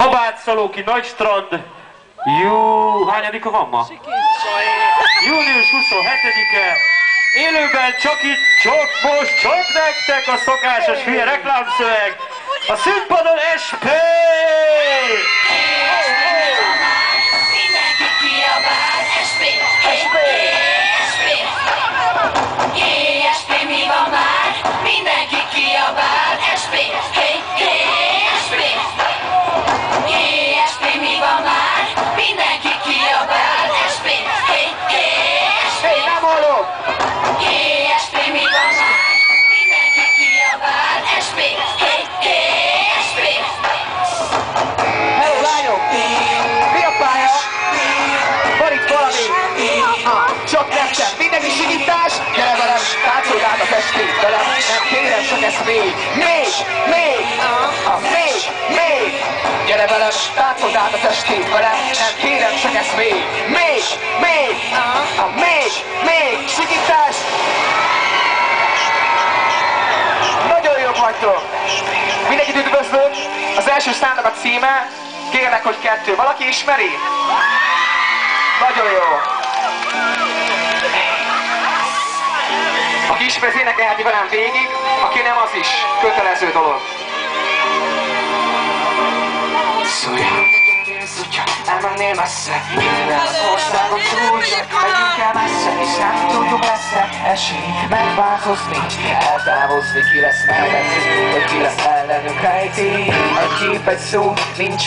Babátszalóki Nagystrand. Hányadika van ma? Június 27-e. Élőben csak itt, csak nektek a szokásos hülye reklámszöveg. A színpadon SP! Mindenki kiabál, SP, SP, SP. SP, mi van már? Mindenki kiabál, SP, hey, hey, SP. SP, mi van már? Mindenki kiabál, SP, hey, hey, SP. Hey, nem hallom! SP, mi van már? Mindenki kiabál, SP, hey, hey, SP. Hello, lányok! Mi a pálya? Van itt valami? Csak nektek! Mindenki sigítás! Gyere velem! Táncold át a festét velem! Nem kérem, csak ez még! Még! Gyere velem! Táncold át a festét velem! Nem kérem, csak ez még! Még! Sigítás! Nagyon jók vagytok! Mindenkit üdvözlök! Az első számnak a címe, kérlek, hogy 2. Valaki ismeri? Nagyon jó! Aki ismeri, énekelheti velem végig, aki nem, az is kötelező dolog. Szólj! Hogyha elmennél messze, minden az országon túl, csak megyünk el messze, és nem tudjuk lesz-e esély megváltozni, eltávozni, ki lesz mellettünk, vagy ki lesz ellenünk rejti. Egy kép, egy szó, nincs